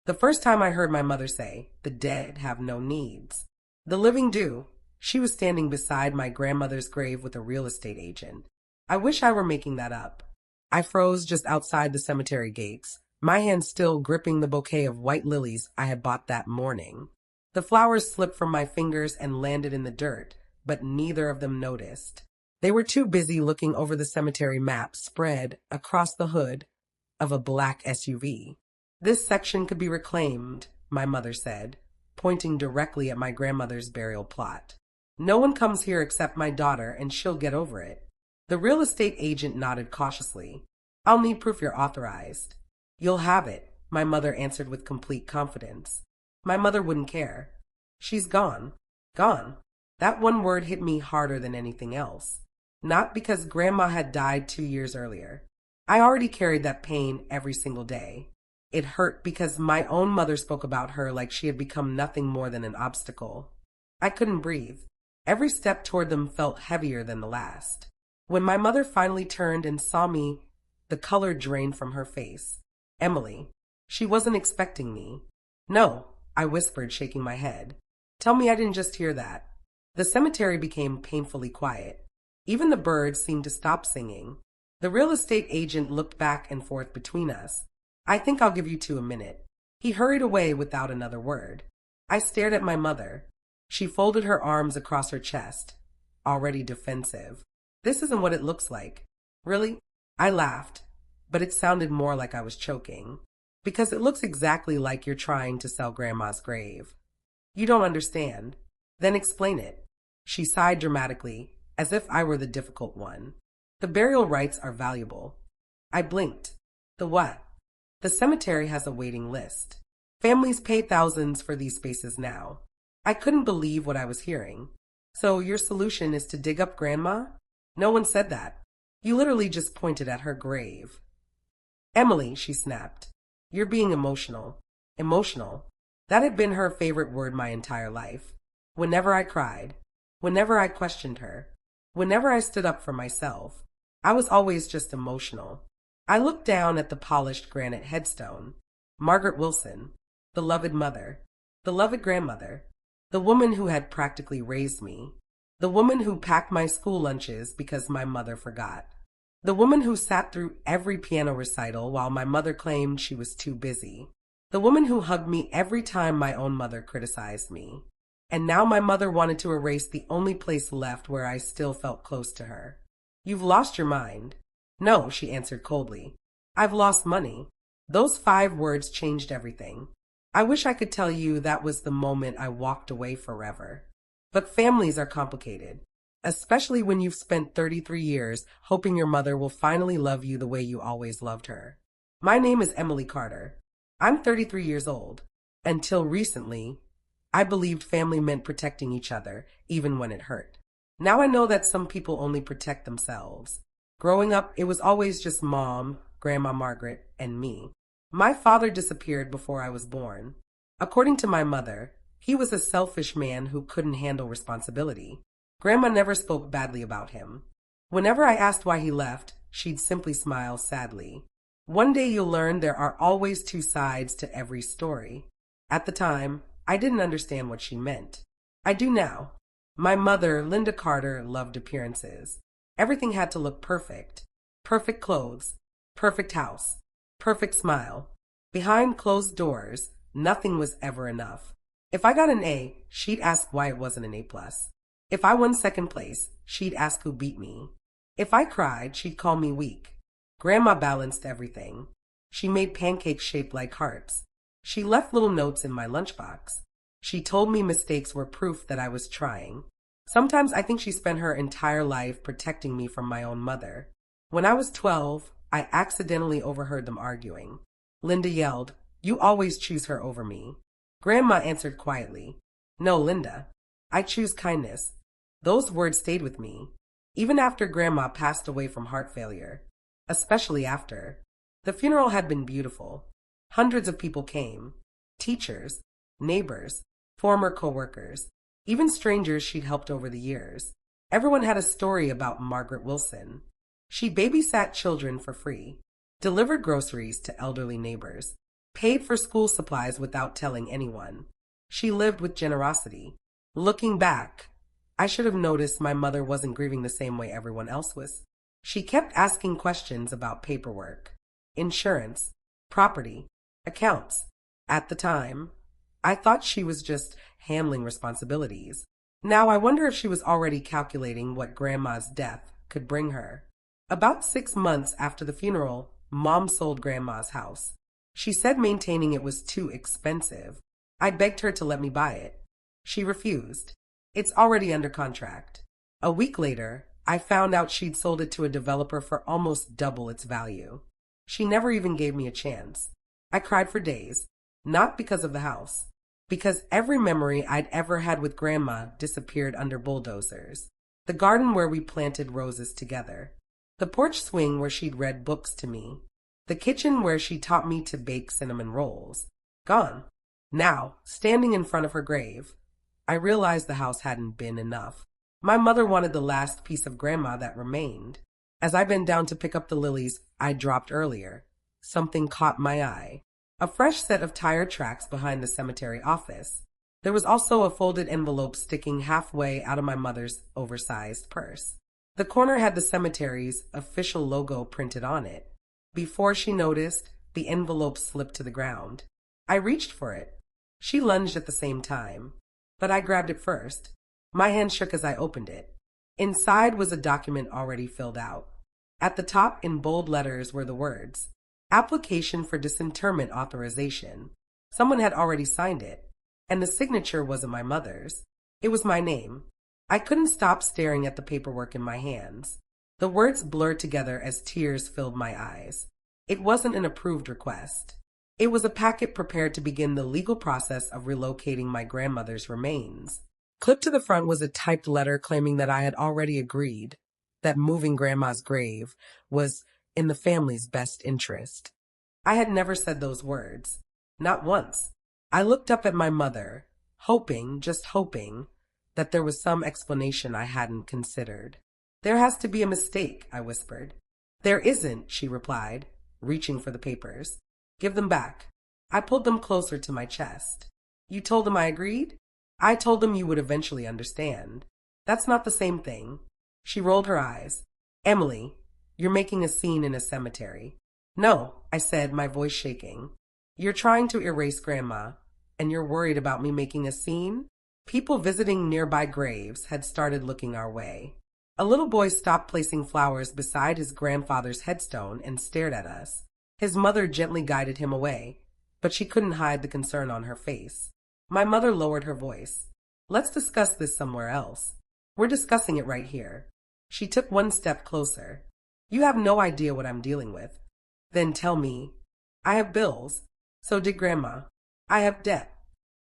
The first time I heard my mother say, "The dead have no needs. The living do." She was standing beside my grandmother's grave with a real estate agent. I wish I were making that up. I froze just outside the cemetery gates, my hand still gripping the bouquet of white lilies I had bought that morning. The flowers slipped from my fingers and landed in the dirt, but neither of them noticed. They were too busy looking over the cemetery map spread across the hood of a black SUV. "This section could be reclaimed," my mother said, pointing directly at my grandmother's burial plot. "No one comes here except my daughter, and she'll get over it." The real estate agent nodded cautiously. "I'll need proof you're authorized." "You'll have it," my mother answered with complete confidence. My mother wouldn't care. "She's gone." Gone. That one word hit me harder than anything else. Not because Grandma had died 2 years earlier. I already carried that pain every single day. It hurt because my own mother spoke about her like she had become nothing more than an obstacle. I couldn't breathe. Every step toward them felt heavier than the last. When my mother finally turned and saw me, the color drained from her face. "Emily." She wasn't expecting me. "No," I whispered, shaking my head. "Tell me I didn't just hear that." The cemetery became painfully quiet. Even the birds seemed to stop singing. The real estate agent looked back and forth between us. "I think I'll give you two a minute." He hurried away without another word. I stared at my mother. She folded her arms across her chest, already defensive. "This isn't what it looks like." "Really?" I laughed, but it sounded more like I was choking. "Because it looks exactly like you're trying to sell Grandma's grave." "You don't understand." "Then explain it." She sighed dramatically, as if I were the difficult one. "The burial rights are valuable." I blinked. "The what?" "The cemetery has a waiting list. Families pay thousands for these spaces now." I couldn't believe what I was hearing. "So your solution is to dig up Grandma?" "No one said that. You literally just pointed at her grave." "Emily," she snapped, "you're being emotional." Emotional. That had been her favorite word my entire life. Whenever I cried, whenever I questioned her, whenever I stood up for myself, I was always just emotional. I looked down at the polished granite headstone. Margaret Wilson, beloved mother, beloved grandmother, the woman who had practically raised me, the woman who packed my school lunches because my mother forgot, the woman who sat through every piano recital while my mother claimed she was too busy, the woman who hugged me every time my own mother criticized me. And now my mother wanted to erase the only place left where I still felt close to her. "You've lost your mind." "No," she answered coldly. "I've lost money." Those 5 words changed everything. I wish I could tell you that was the moment I walked away forever. But families are complicated, especially when you've spent 33 years hoping your mother will finally love you the way you always loved her. My name is Emily Carter. I'm 33 years old. Until recently, I believed family meant protecting each other, even when it hurt. Now I know that some people only protect themselves. Growing up, it was always just Mom, Grandma Margaret, and me. My father disappeared before I was born. According to my mother, he was a selfish man who couldn't handle responsibility. Grandma never spoke badly about him. Whenever I asked why he left, she'd simply smile sadly. "One day you'll learn there are always 2 sides to every story." At the time, I didn't understand what she meant. I do now. My mother, Linda Carter, loved appearances. Everything had to look perfect. Perfect clothes, perfect house, perfect smile. Behind closed doors, nothing was ever enough. If I got an A, she'd ask why it wasn't an A+. If I won second place, she'd ask who beat me. If I cried, she'd call me weak. Grandma balanced everything. She made pancakes shaped like hearts. She left little notes in my lunchbox. She told me mistakes were proof that I was trying. Sometimes I think she spent her entire life protecting me from my own mother. When I was 12, I accidentally overheard them arguing. Linda yelled, "You always choose her over me." Grandma answered quietly, "No, Linda, I choose kindness." Those words stayed with me, even after Grandma passed away from heart failure, especially after. The funeral had been beautiful. Hundreds of people came. Teachers, neighbors, former coworkers, even strangers she'd helped over the years. Everyone had a story about Margaret Wilson. She babysat children for free, delivered groceries to elderly neighbors, paid for school supplies without telling anyone. She lived with generosity. Looking back, I should have noticed my mother wasn't grieving the same way everyone else was. She kept asking questions about paperwork, insurance, property, accounts. At the time, I thought she was just handling responsibilities. Now I wonder if she was already calculating what Grandma's death could bring her. About 6 months after the funeral, Mom sold Grandma's house. She said maintaining it was too expensive. I begged her to let me buy it. She refused. It's already under contract. A week later, I found out she'd sold it to a developer for almost double its value. She never even gave me a chance. I cried for days, not because of the house, because every memory I'd ever had with Grandma disappeared under bulldozers. The garden where we planted roses together. The porch swing where she'd read books to me. The kitchen where she taught me to bake cinnamon rolls. Gone. Now, standing in front of her grave, I realized the house hadn't been enough. My mother wanted the last piece of Grandma that remained. As I bent down to pick up the lilies I dropped earlier, something caught my eye. A fresh set of tire tracks behind the cemetery office. There was also a folded envelope sticking halfway out of my mother's oversized purse. The corner had the cemetery's official logo printed on it. Before she noticed, the envelope slipped to the ground. I reached for it. She lunged at the same time, but I grabbed it first. My hand shook as I opened it. Inside was a document already filled out. At the top in bold letters were the words, "Application for disinterment authorization." Someone had already signed it, and the signature wasn't my mother's. It was my name. I couldn't stop staring at the paperwork in my hands. The words blurred together as tears filled my eyes. It wasn't an approved request. It was a packet prepared to begin the legal process of relocating my grandmother's remains. Clipped to the front was a typed letter claiming that I had already agreed that moving Grandma's grave was in the family's best interest. I had never said those words. Not once. I looked up at my mother, hoping, just hoping, that there was some explanation I hadn't considered. "There has to be a mistake," I whispered. "There isn't," she replied, reaching for the papers. "Give them back." I pulled them closer to my chest. "You told them I agreed?" "I told them you would eventually understand." "That's not the same thing." She rolled her eyes. "Emily, you're making a scene in a cemetery." "No," I said, my voice shaking. "You're trying to erase Grandma, and you're worried about me making a scene?" People visiting nearby graves had started looking our way. A little boy stopped placing flowers beside his grandfather's headstone and stared at us. His mother gently guided him away, but she couldn't hide the concern on her face. My mother lowered her voice. "Let's discuss this somewhere else. We're discussing it right here." She took one step closer. "You have no idea what I'm dealing with." "Then tell me." "I have bills. So did Grandma. I have debt.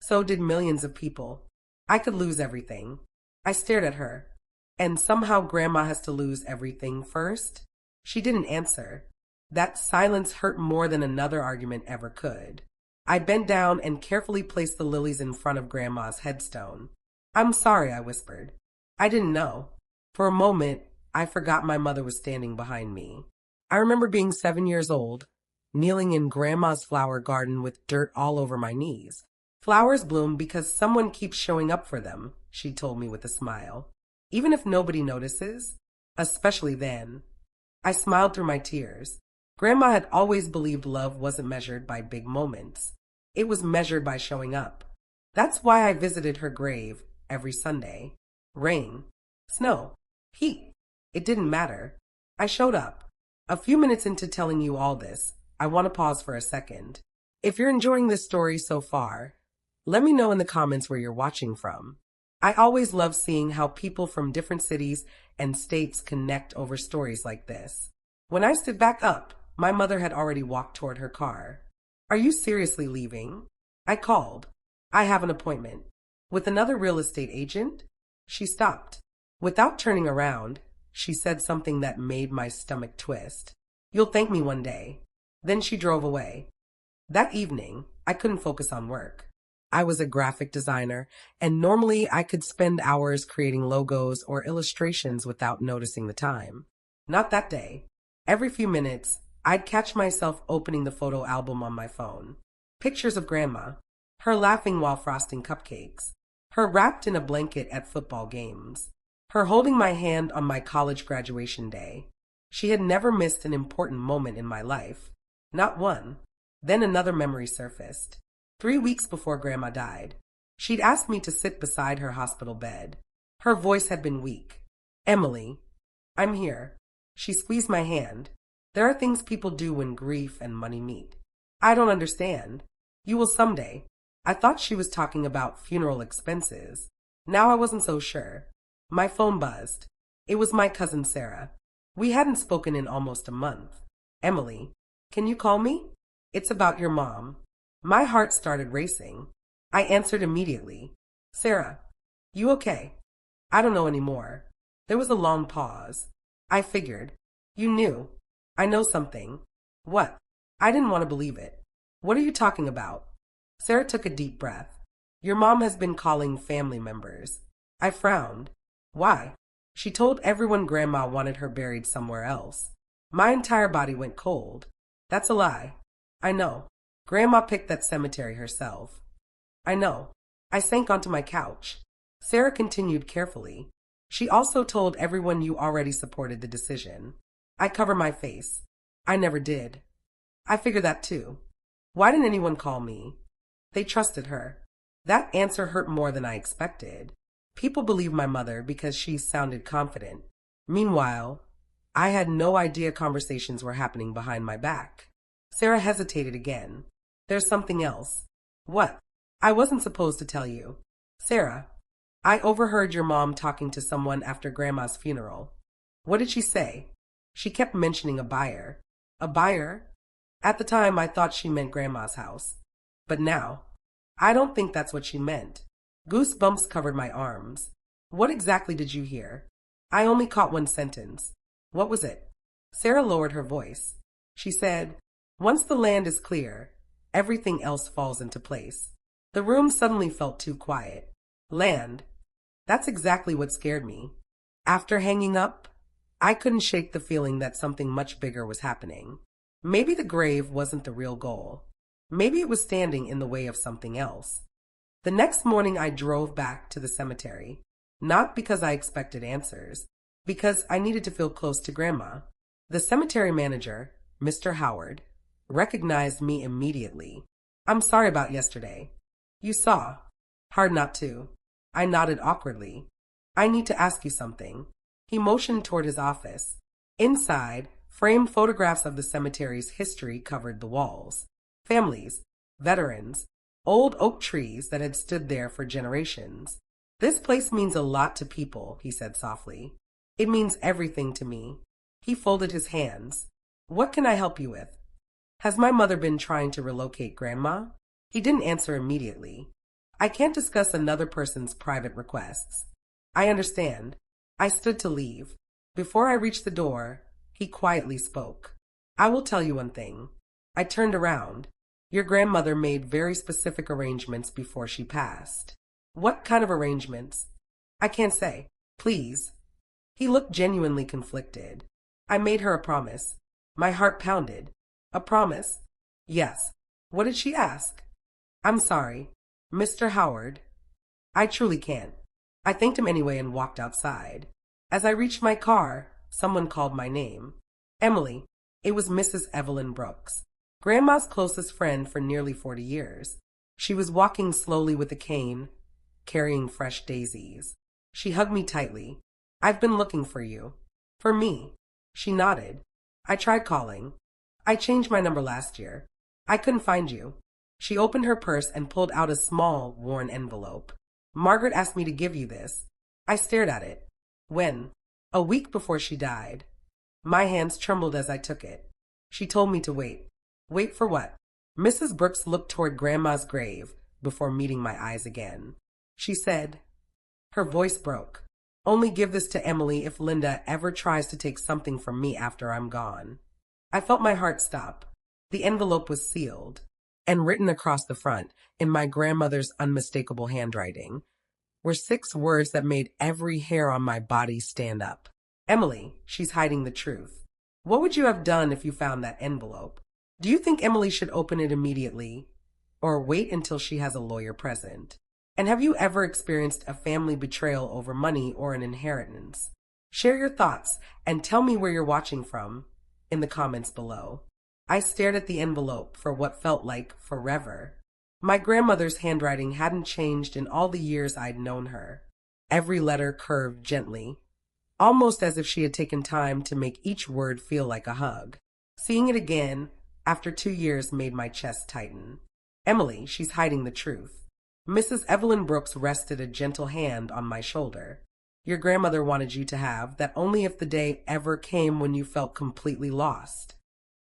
So did millions of people. I could lose everything." I stared at her. "And somehow Grandma has to lose everything first?" She didn't answer. That silence hurt more than another argument ever could. I bent down and carefully placed the lilies in front of Grandma's headstone. "I'm sorry," I whispered. "I didn't know." For a moment, I forgot my mother was standing behind me. I remember being 7 years old, kneeling in Grandma's flower garden with dirt all over my knees. "Flowers bloom because someone keeps showing up for them," she told me with a smile. "Even if nobody notices, especially then." I smiled through my tears. Grandma had always believed love wasn't measured by big moments. It was measured by showing up. That's why I visited her grave every Sunday. Rain, snow, heat. It didn't matter. I showed up. A few minutes into telling you all this, I want to pause for a second. If you're enjoying this story so far, let me know in the comments where you're watching from. I always love seeing how people from different cities and states connect over stories like this. When I stood back up, my mother had already walked toward her car. "Are you seriously leaving?" I called. "I have an appointment." "With another real estate agent?" She stopped. Without turning around, she said something that made my stomach twist. "You'll thank me one day." Then she drove away. That evening, I couldn't focus on work. I was a graphic designer, and normally I could spend hours creating logos or illustrations without noticing the time. Not that day. Every few minutes, I'd catch myself opening the photo album on my phone. Pictures of Grandma, her laughing while frosting cupcakes, her wrapped in a blanket at football games, her holding my hand on my college graduation day. She had never missed an important moment in my life. Not one. Then another memory surfaced. 3 weeks before Grandma died, she'd asked me to sit beside her hospital bed. Her voice had been weak. "Emily, I'm here." She squeezed my hand. "There are things people do when grief and money meet. I don't understand. You will someday." I thought she was talking about funeral expenses. Now I wasn't so sure. My phone buzzed. It was my cousin Sarah. We hadn't spoken in almost a month. "Emily, can you call me? It's about your mom." My heart started racing. I answered immediately. "Sarah, you okay?" "I don't know anymore." There was a long pause. I figured. "You knew." "I know something." "What?" I didn't want to believe it. "What are you talking about?" Sarah took a deep breath. "Your mom has been calling family members." I frowned. "Why?" "She told everyone Grandma wanted her buried somewhere else." My entire body went cold. "That's a lie." "I know. Grandma picked that cemetery herself." "I know." I sank onto my couch. Sarah continued carefully. "She also told everyone you already supported the decision." I covered my face. "I never did." "I figured that too." "Why didn't anyone call me?" "They trusted her." That answer hurt more than I expected. People believed my mother because she sounded confident. Meanwhile, I had no idea conversations were happening behind my back. Sarah hesitated again. "There's something else." "What?" "I wasn't supposed to tell you." "Sarah, I overheard your mom talking to someone after Grandma's funeral." "What did she say?" "She kept mentioning a buyer." "A buyer?" At the time, I thought she meant Grandma's house. But now, I don't think that's what she meant. Goosebumps covered my arms. "What exactly did you hear?" "I only caught one sentence." "What was it?" Sarah lowered her voice. She said, "Once the land is clear, everything else falls into place." The room suddenly felt too quiet. Land. That's exactly what scared me. After hanging up, I couldn't shake the feeling that something much bigger was happening. Maybe the grave wasn't the real goal. Maybe it was standing in the way of something else. The next morning I drove back to the cemetery, not because I expected answers, because I needed to feel close to Grandma. The cemetery manager, Mr. Howard, recognized me immediately. "I'm sorry about yesterday." "You saw." "Hard not to." I nodded awkwardly. "I need to ask you something." He motioned toward his office. Inside, framed photographs of the cemetery's history covered the walls. Families, veterans, old oak trees that had stood there for generations. "This place means a lot to people," he said softly. "It means everything to me." He folded his hands. "What can I help you with?" "Has my mother been trying to relocate Grandma?" He didn't answer immediately. "I can't discuss another person's private requests." "I understand." I stood to leave. Before I reached the door, he quietly spoke. "I will tell you one thing." I turned around. "Your grandmother made very specific arrangements before she passed." "What kind of arrangements?" "I can't say." "Please." He looked genuinely conflicted. "I made her a promise." My heart pounded. "A promise?" "Yes." "What did she ask?" "I'm sorry, Mr. Howard. I truly can't." I thanked him anyway and walked outside. As I reached my car, someone called my name. "Emily." It was Mrs. Evelyn Brooks, Grandma's closest friend for nearly 40 years. She was walking slowly with a cane, carrying fresh daisies. She hugged me tightly. "I've been looking for you." "For me?" She nodded. "I tried calling. I changed my number last year. I couldn't find you." She opened her purse and pulled out a small, worn envelope. "Margaret asked me to give you this." I stared at it. "When?" "A week before she died." My hands trembled as I took it. She told me to wait. "Wait for what?" Mrs. Brooks looked toward Grandma's grave before meeting my eyes again. She said, her voice broke, "Only give this to Emily if Linda ever tries to take something from me after I'm gone." I felt my heart stop. The envelope was sealed, and written across the front, in my grandmother's unmistakable handwriting, were 6 words that made every hair on my body stand up. "Emily, she's hiding the truth." What would you have done if you found that envelope? Do you think Emily should open it immediately? or wait until she has a lawyer present? And have you ever experienced a family betrayal over money or an inheritance? Share your thoughts and tell me where you're watching from in the comments below. I stared at the envelope for what felt like forever. My grandmother's handwriting hadn't changed in all the years I'd known her. Every letter curved gently, almost as if she had taken time to make each word feel like a hug. Seeing it again after 2 years made my chest tighten. Emily, she's hiding the truth. Mrs. Evelyn Brooks rested a gentle hand on my shoulder. Your grandmother wanted you to have that only if the day ever came when you felt completely lost.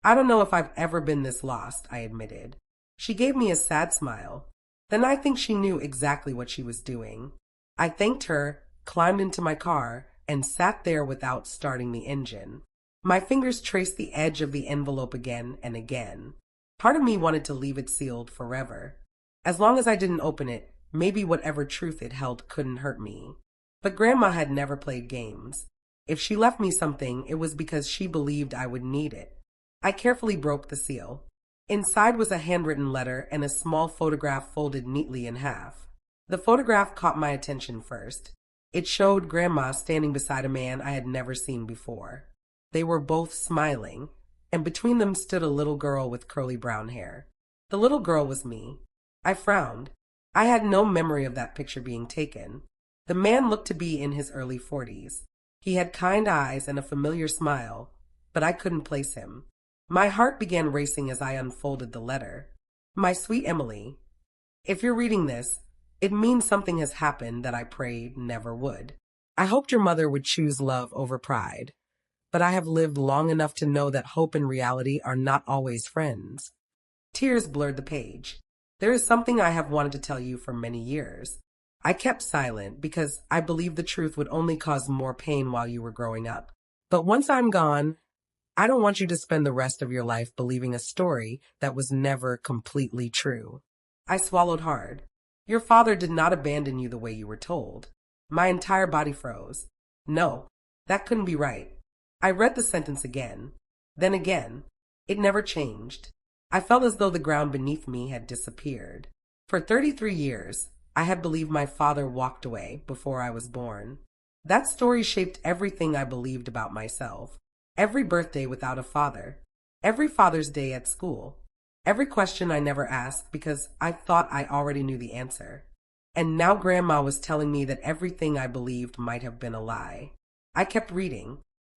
I don't know if I've ever been this lost, I admitted. She gave me a sad smile. Then I think she knew exactly what she was doing. I thanked her, climbed into my car, and sat there without starting the engine. My fingers traced the edge of the envelope again and again. Part of me wanted to leave it sealed forever. As long as I didn't open it, maybe whatever truth it held couldn't hurt me. But Grandma had never played games. If she left me something, it was because she believed I would need it. I carefully broke the seal. Inside was a handwritten letter and a small photograph folded neatly in half. The photograph caught my attention first. It showed Grandma standing beside a man I had never seen before. They were both smiling, and between them stood a little girl with curly brown hair. The little girl was me. I frowned. I had no memory of that picture being taken. The man looked to be in his early 40s. He had kind eyes and a familiar smile, but I couldn't place him. My heart began racing as I unfolded the letter. My sweet Emily, if you're reading this, it means something has happened that I prayed never would. I hoped your mother would choose love over pride, but I have lived long enough to know that hope and reality are not always friends. Tears blurred the page. There is something I have wanted to tell you for many years. I kept silent because I believed the truth would only cause more pain while you were growing up. But once I'm gone, I don't want you to spend the rest of your life believing a story that was never completely true. I swallowed hard. Your father did not abandon you the way you were told. My entire body froze. No, that couldn't be right. I read the sentence again, then again. It never changed. I felt as though the ground beneath me had disappeared. For 33 years, I had believed my father walked away before I was born. That story shaped everything I believed about myself. Every birthday without a father. Every Father's Day at school. Every question I never asked because I thought I already knew the answer. And now Grandma was telling me that everything I believed might have been a lie. I kept reading.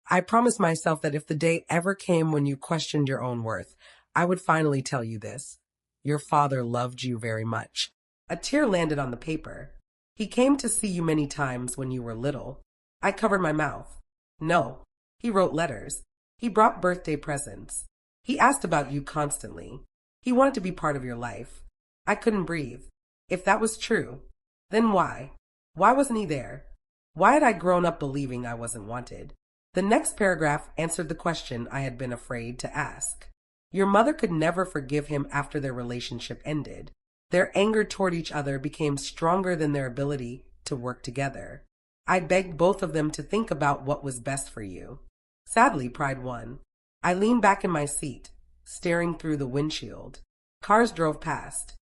I promised myself that if the day ever came when you questioned your own worth, I would finally tell you this. Your father loved you very much. A tear landed on the paper. He came to see you many times when you were little. I covered my mouth. No. He wrote letters. He brought birthday presents. He asked about you constantly. He wanted to be part of your life. I couldn't breathe. If that was true, then why? Why wasn't he there? Why had I grown up believing I wasn't wanted? The next paragraph answered the question I had been afraid to ask. Your mother could never forgive him after their relationship ended. Their anger toward each other became stronger than their ability to work together. I begged both of them to think about what was best for you. Sadly, pride won. I leaned back in my seat, staring through the windshield. Cars drove past.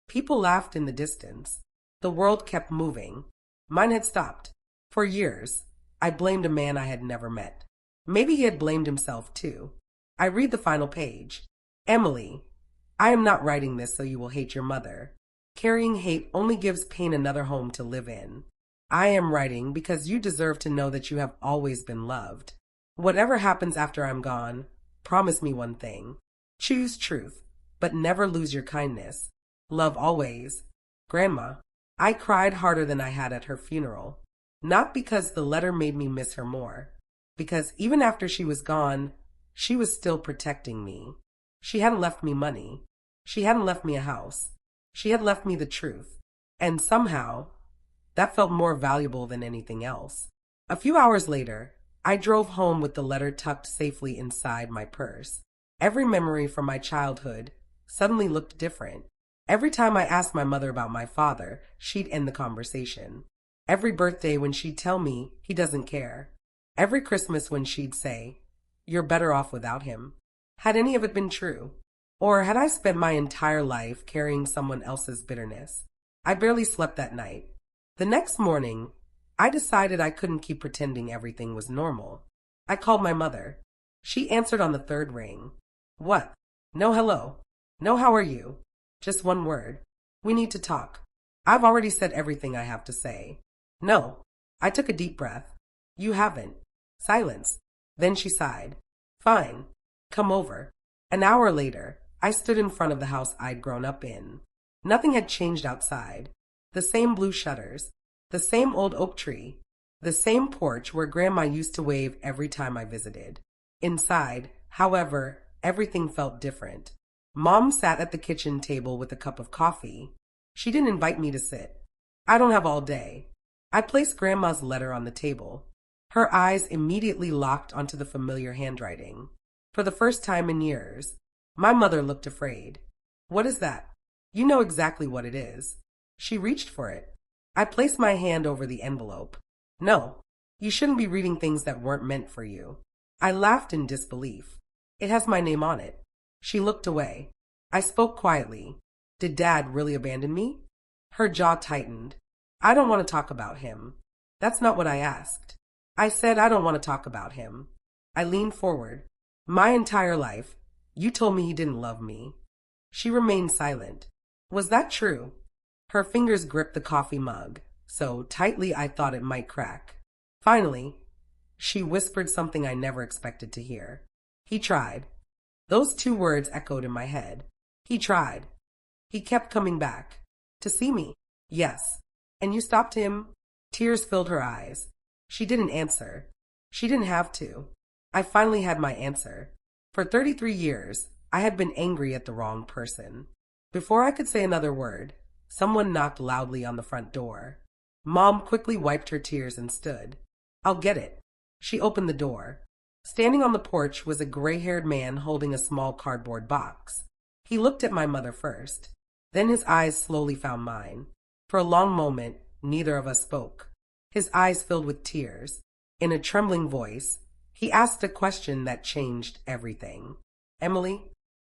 People laughed in the distance. The world kept moving. Mine had stopped. For years, I blamed a man I had never met. Maybe he had blamed himself too. I read the final page. Emily, I am not writing this so you will hate your mother. Carrying hate only gives pain another home to live in. I am writing because you deserve to know that you have always been loved. Whatever happens after I'm gone, promise me one thing. Choose truth, but never lose your kindness. Love always. Grandma. I cried harder than I had at her funeral. Not because the letter made me miss her more. Because even after she was gone, she was still protecting me. She hadn't left me money. She hadn't left me a house. She had left me the truth. And somehow, that felt more valuable than anything else. A few hours later, I drove home with the letter tucked safely inside my purse. Every memory from my childhood suddenly looked different. Every time I asked my mother about my father, she'd end the conversation. Every birthday when she'd tell me he doesn't care. Every Christmas when she'd say, "You're better off without him." Had any of it been true? Or had I spent my entire life carrying someone else's bitterness? I barely slept that night. The next morning, I decided I couldn't keep pretending everything was normal. I called my mother. She answered on the third ring. What? No hello. No how are you. Just one word. We need to talk. I've already said everything I have to say. No. I took a deep breath. You haven't. Silence. Then she sighed. Fine. Come over. An hour later, I stood in front of the house I'd grown up in. Nothing had changed outside. The same blue shutters. The same old oak tree. The same porch where Grandma used to wave every time I visited. Inside, however, everything felt different. Mom sat at the kitchen table with a cup of coffee. She didn't invite me to sit. I don't have all day. I placed Grandma's letter on the table. Her eyes immediately locked onto the familiar handwriting. For the first time in years, my mother looked afraid. What is that? You know exactly what it is. She reached for it. I placed my hand over the envelope. No, you shouldn't be reading things that weren't meant for you. I laughed in disbelief. It has my name on it. She looked away. I spoke quietly. Did Dad really abandon me? Her jaw tightened. I don't want to talk about him. That's not what I asked. I said I don't want to talk about him. I leaned forward. My entire life, you told me he didn't love me. She remained silent. Was that true? Her fingers gripped the coffee mug, so tightly I thought it might crack. Finally, she whispered something I never expected to hear. He tried. Those two words echoed in my head. He tried. He kept coming back. To see me. Yes. And you stopped him? Tears filled her eyes. She didn't answer. She didn't have to. I finally had my answer. For 33 years, I had been angry at the wrong person. Before I could say another word, someone knocked loudly on the front door. Mom quickly wiped her tears and stood. I'll get it. She opened the door. Standing on the porch was a gray-haired man holding a small cardboard box. He looked at my mother first. Then his eyes slowly found mine. For a long moment, neither of us spoke. His eyes filled with tears. In a trembling voice, he asked a question that changed everything. Emily?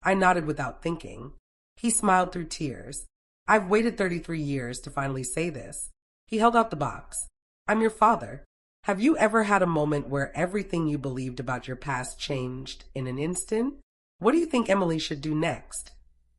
I nodded without thinking. He smiled through tears. I've waited 33 years to finally say this. He held out the box. I'm your father. Have you ever had a moment where everything you believed about your past changed in an instant? What do you think Emily should do next?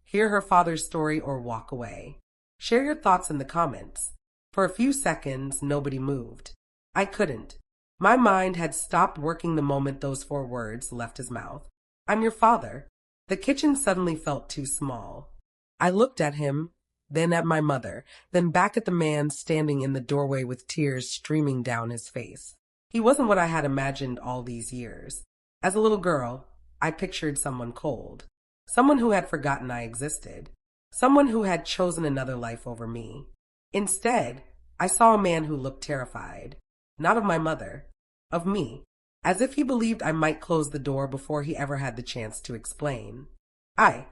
Hear her father's story or walk away? Share your thoughts in the comments. For a few seconds, nobody moved. I couldn't. My mind had stopped working the moment those 4 words left his mouth. I'm your father. The kitchen suddenly felt too small. I looked at him, then at my mother, then back at the man standing in the doorway with tears streaming down his face. He wasn't what I had imagined all these years. As a little girl, I pictured someone cold. Someone who had forgotten I existed. Someone who had chosen another life over me. Instead, I saw a man who looked terrified. Not of my mother. Of me. As if he believed I might close the door before he ever had the chance to explain. I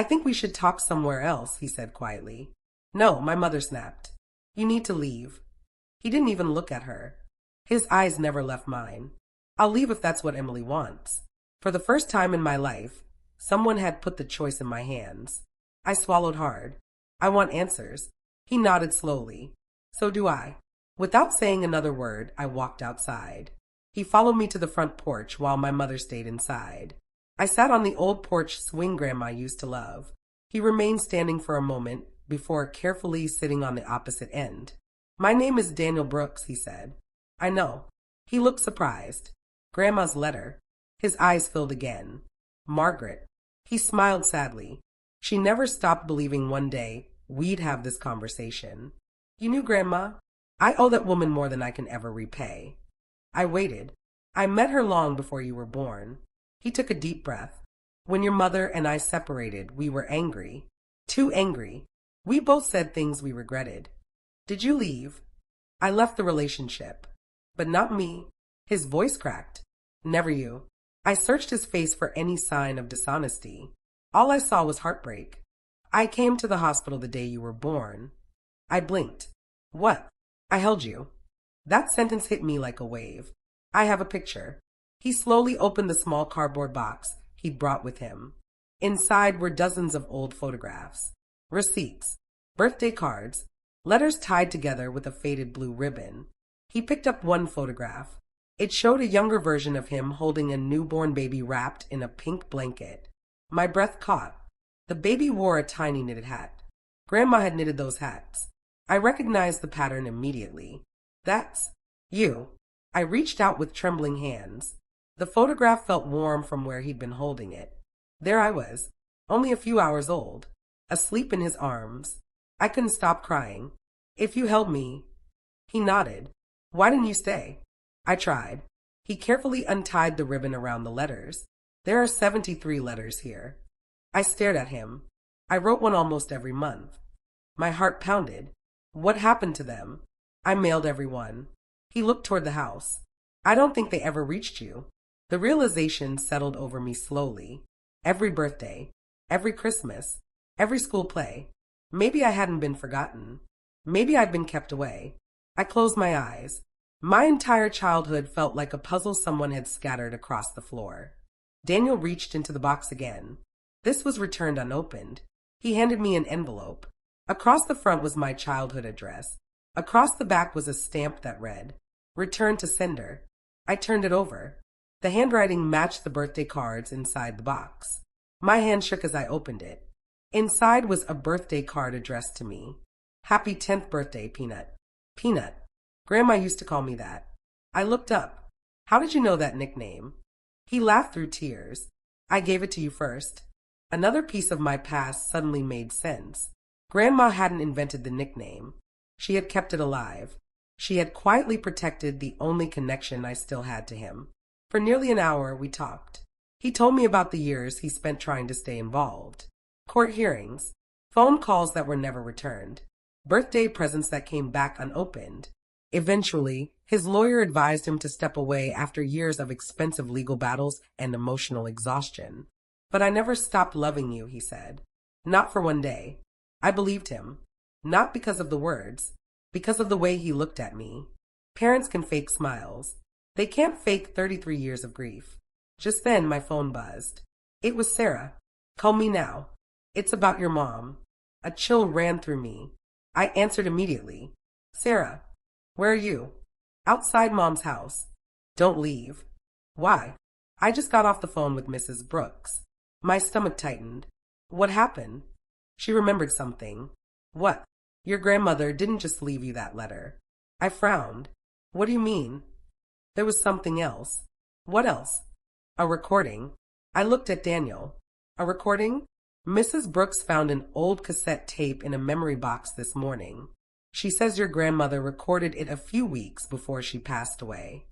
think we should talk somewhere else, he said quietly. No, my mother snapped. You need to leave. He didn't even look at her. His eyes never left mine. I'll leave if that's what Emily wants. For the first time in my life, someone had put the choice in my hands. I swallowed hard. I want answers. He nodded slowly. So do I. Without saying another word, I walked outside. He followed me to the front porch while my mother stayed inside. I sat on the old porch swing Grandma used to love. He remained standing for a moment before carefully sitting on the opposite end. My name is Daniel Brooks, he said. I know. He looked surprised. Grandma's letter. His eyes filled again. Margaret. He smiled sadly. She never stopped believing one day we'd have this conversation. You knew Grandma? I owe that woman more than I can ever repay. I waited. I met her long before you were born. He took a deep breath. When your mother and I separated, we were angry. Too angry. We both said things we regretted. Did you leave? I left the relationship. But not me. His voice cracked. Never you. I searched his face for any sign of dishonesty. All I saw was heartbreak. I came to the hospital the day you were born. I blinked. What? I held you. That sentence hit me like a wave. I have a picture. He slowly opened the small cardboard box he'd brought with him. Inside were dozens of old photographs, receipts, birthday cards, letters tied together with a faded blue ribbon. He picked up one photograph. It showed a younger version of him holding a newborn baby wrapped in a pink blanket. My breath caught. The baby wore a tiny knitted hat. Grandma had knitted those hats. I recognized the pattern immediately. That's you. I reached out with trembling hands. The photograph felt warm from where he'd been holding it. There I was, only a few hours old, asleep in his arms. I couldn't stop crying. If you held me. He nodded. Why didn't you stay? I tried. He carefully untied the ribbon around the letters. There are 73 letters here. I stared at him. I wrote one almost every month. My heart pounded. What happened to them? I mailed every one. He looked toward the house. I don't think they ever reached you. The realization settled over me slowly. Every birthday, every Christmas, every school play. Maybe I hadn't been forgotten. Maybe I'd been kept away. I closed my eyes. My entire childhood felt like a puzzle someone had scattered across the floor. Daniel reached into the box again. This was returned unopened. He handed me an envelope. Across the front was my childhood address. Across the back was a stamp that read, "Return to sender." I turned it over. The handwriting matched the birthday cards inside the box. My hand shook as I opened it. Inside was a birthday card addressed to me. "Happy 10th birthday, Peanut." Peanut. Grandma used to call me that. I looked up. "How did you know that nickname?" He laughed through tears. "I gave it to you first." Another piece of my past suddenly made sense. Grandma hadn't invented the nickname. She had kept it alive. She had quietly protected the only connection I still had to him. For nearly an hour, we talked. He told me about the years he spent trying to stay involved. Court hearings, phone calls that were never returned, birthday presents that came back unopened. Eventually, his lawyer advised him to step away after years of expensive legal battles and emotional exhaustion. "But I never stopped loving you," he said. "Not for one day." I believed him. Not because of the words, because of the way he looked at me. Parents can fake smiles. They can't fake 33 years of grief. Just then, my phone buzzed. It was Sarah. "Call me now. It's about your mom." A chill ran through me. I answered immediately. "Sarah, where are you?" "Outside Mom's house." "Don't leave." "Why?" "I just got off the phone with Mrs. Brooks." My stomach tightened. "What happened?" She remembered something. "What?" "Your grandmother didn't just leave you that letter." I frowned. "What do you mean?" "There was something else." "What else?" "A recording." I looked at Daniel. "A recording?" "Mrs. Brooks found an old cassette tape in a memory box this morning. She says your grandmother recorded it a few weeks before she passed away."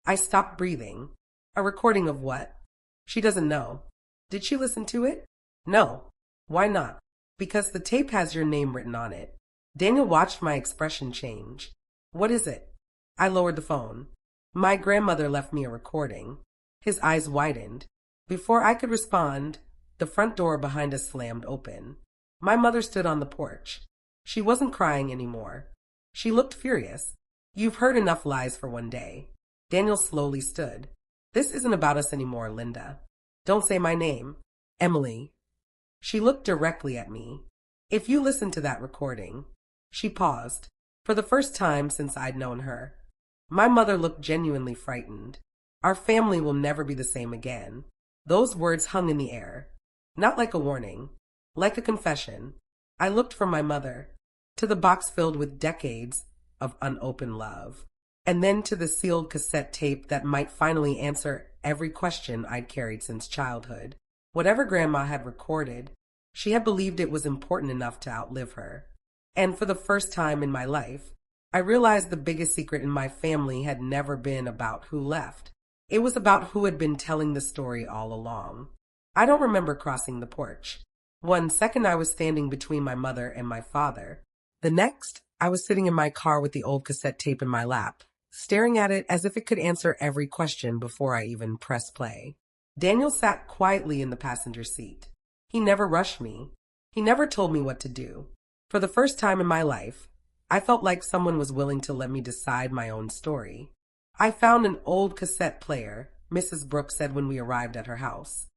I stopped breathing. "A recording of what?" "She doesn't know." "Did she listen to it?" "No." "Why not?" "Because the tape has your name written on it." Daniel watched my expression change. "What is it?" I lowered the phone. "My grandmother left me a recording." His eyes widened. Before I could respond, the front door behind us slammed open. My mother stood on the porch. She wasn't crying anymore. She looked furious. "You've heard enough lies for one day." Daniel slowly stood. "This isn't about us anymore, Linda." "Don't say my name." "Emily." She looked directly at me. "If you listen to that recording." She paused, for the first time since I'd known her. My mother looked genuinely frightened. "Our family will never be the same again." Those words hung in the air. Not like a warning, like a confession. I looked from my mother to the box filled with decades of unopened love, and then to the sealed cassette tape that might finally answer every question I'd carried since childhood. Whatever Grandma had recorded, she had believed it was important enough to outlive her. And for the first time in my life, I realized the biggest secret in my family had never been about who left. It was about who had been telling the story all along. I don't remember crossing the porch. One second I was standing between my mother and my father. The next, I was sitting in my car with the old cassette tape in my lap, staring at it as if it could answer every question before I even pressed play. Daniel sat quietly in the passenger seat. He never rushed me. He never told me what to do. For the first time in my life, I felt like someone was willing to let me decide my own story. "I found an old cassette player," Mrs. Brooks said when we arrived at her house.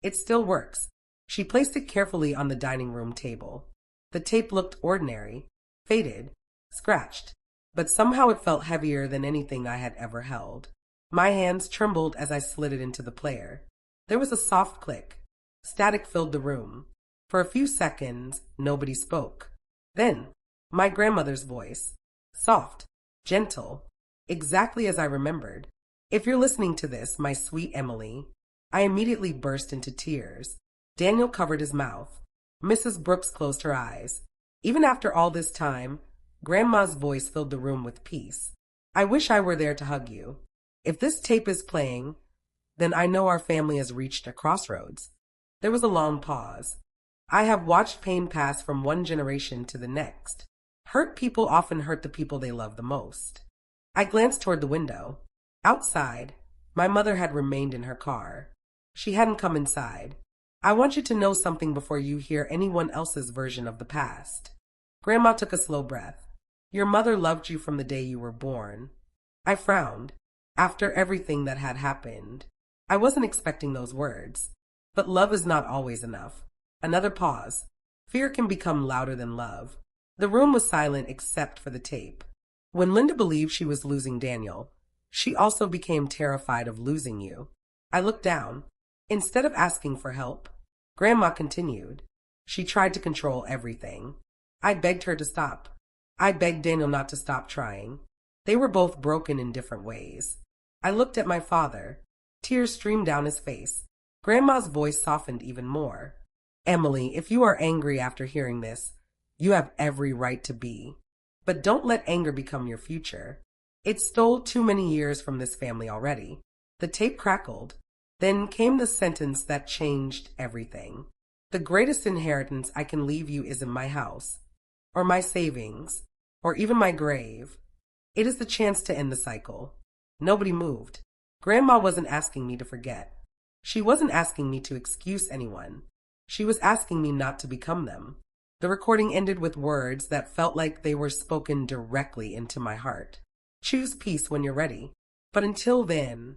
"It still works. She placed it carefully on the dining room table. The tape looked ordinary, faded, scratched, but somehow it felt heavier than anything I had ever held. My hands trembled as I slid it into the player. There was a soft click. Static filled the room. For a few seconds, nobody spoke. Then, my grandmother's voice. Soft, gentle, exactly as I remembered. If you're listening to this, my sweet Emily. I immediately burst into tears. Daniel covered his mouth. Mrs. Brooks closed her eyes. Even after all this time, Grandma's voice filled the room with peace. I wish I were there to hug you. If this tape is playing, then I know our family has reached a crossroads. There was a long pause. I have watched pain pass from one generation to the next. Hurt people often hurt the people they love the most. I glanced toward the window. Outside, my mother had remained in her car. She hadn't come inside. I want you to know something before you hear anyone else's version of the past. Grandma took a slow breath. Your mother loved you from the day you were born. I frowned. After everything that had happened, I wasn't expecting those words. But love is not always enough. Another pause. Fear can become louder than love. The room was silent except for the tape. When Linda believed she was losing Daniel, she also became terrified of losing you. I looked down. Instead of asking for help, Grandma continued. She tried to control everything. I begged her to stop. I begged Daniel not to stop trying. They were both broken in different ways. I looked at my father. Tears streamed down his face. Grandma's voice softened even more. Emily, if you are angry after hearing this, you have every right to be. But don't let anger become your future. It stole too many years from this family already. The tape crackled. Then came the sentence that changed everything. The greatest inheritance I can leave you isn't my house, or my savings, or even my grave. It is the chance to end the cycle. Nobody moved. Grandma wasn't asking me to forget. She wasn't asking me to excuse anyone. She was asking me not to become them. The recording ended with words that felt like they were spoken directly into my heart. Choose peace when you're ready. But until then,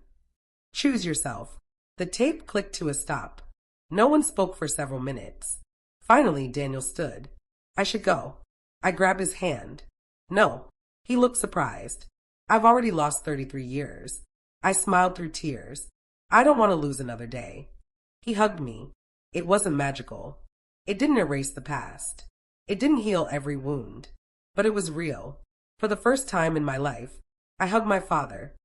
choose yourself. The tape clicked to a stop. No one spoke for several minutes. Finally, Daniel stood. I should go. I grabbed his hand. No. He looked surprised. I've already lost 33 years. I smiled through tears. I don't want to lose another day. He hugged me. It wasn't magical. It didn't erase the past. It didn't heal every wound. But it was real. For the first time in my life, I hugged my father.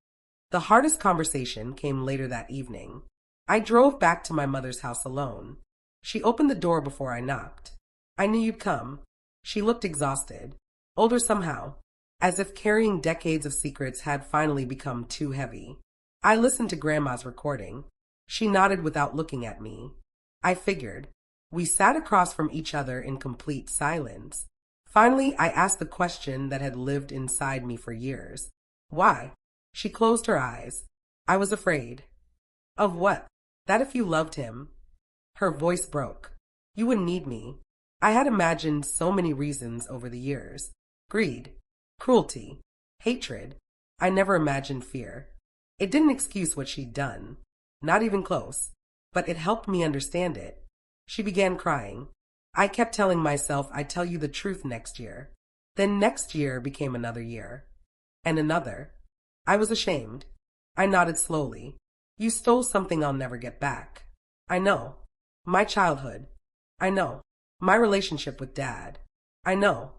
The hardest conversation came later that evening. I drove back to my mother's house alone. She opened the door before I knocked. I knew you'd come. She looked exhausted, older somehow, as if carrying decades of secrets had finally become too heavy. I listened to Grandma's recording. She nodded without looking at me. I figured. We sat across from each other in complete silence. Finally, I asked the question that had lived inside me for years. Why? She closed her eyes. I was afraid. Of what? That if you loved him. Her voice broke. You wouldn't need me. I had imagined so many reasons over the years. Greed, cruelty, hatred. I never imagined fear. It didn't excuse what she'd done. Not even close. But it helped me understand it. She began crying. I kept telling myself I'd tell you the truth next year. Then next year became another year. And another. I was ashamed. I nodded slowly. You stole something I'll never get back. I know. My childhood. I know. My relationship with Dad. I know.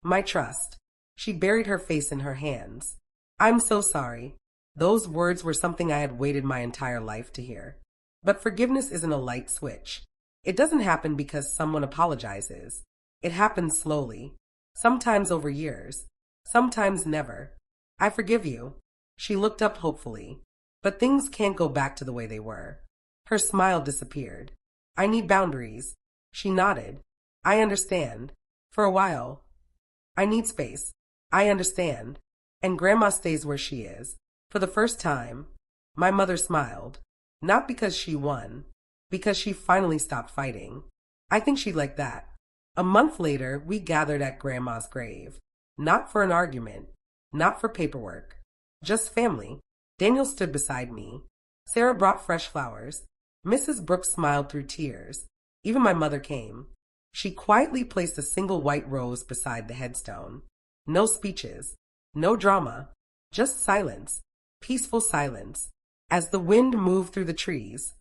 My trust. She buried her face in her hands. I'm so sorry. Those words were something I had waited my entire life to hear. But forgiveness isn't a light switch. It doesn't happen because someone apologizes. It happens slowly. Sometimes over years. Sometimes never. I forgive you. She looked up hopefully. But things can't go back to the way they were. Her smile disappeared. I need boundaries. She nodded. I understand. For a while. I need space. I understand. And Grandma stays where she is. For the first time, my mother smiled. Not because she won. Because she finally stopped fighting. I think she'd like that. A month later, we gathered at Grandma's grave. Not for an argument. Not for paperwork. Just family. Daniel stood beside me. Sarah brought fresh flowers. Mrs. Brooks smiled through tears. Even my mother came. She quietly placed a single white rose beside the headstone. No speeches, no drama, just silence, peaceful silence. As the wind moved through the trees,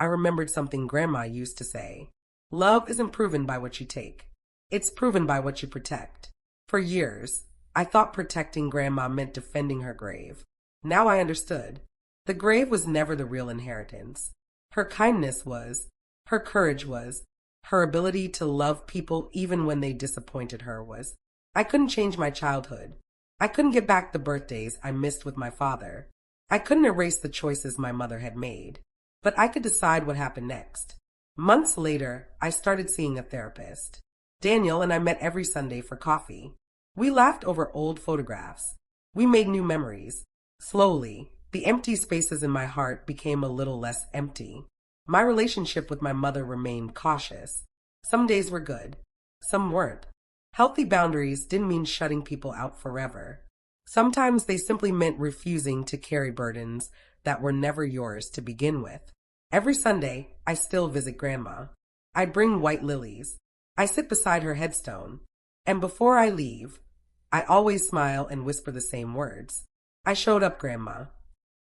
I remembered something Grandma used to say. Love isn't proven by what you take. It's proven by what you protect. For years, I thought protecting Grandma meant defending her grave. Now I understood. The grave was never the real inheritance. Her kindness was, her courage was, her ability to love people even when they disappointed her was. I couldn't change my childhood. I couldn't get back the birthdays I missed with my father. I couldn't erase the choices my mother had made. But I could decide what happened next. Months later, I started seeing a therapist. Daniel and I met every Sunday for coffee. We laughed over old photographs. We made new memories. Slowly, the empty spaces in my heart became a little less empty. My relationship with my mother remained cautious. Some days were good. Some weren't. Healthy boundaries didn't mean shutting people out forever. Sometimes they simply meant refusing to carry burdens that were never yours to begin with. Every Sunday, I still visit Grandma. I bring white lilies. I sit beside her headstone. And before I leave, I always smile and whisper the same words. I showed up, Grandma.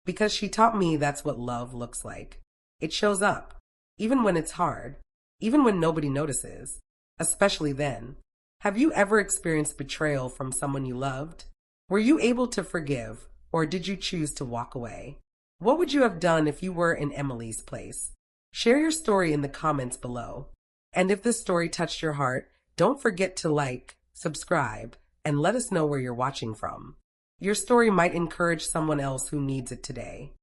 Because she taught me that's what love looks like. It shows up, even when it's hard, even when nobody notices, especially then. Have you ever experienced betrayal from someone you loved? Were you able to forgive, or did you choose to walk away? What would you have done if you were in Emily's place? Share your story in the comments below. And if this story touched your heart, don't forget to like, subscribe, and let us know where you're watching from. Your story might encourage someone else who needs it today.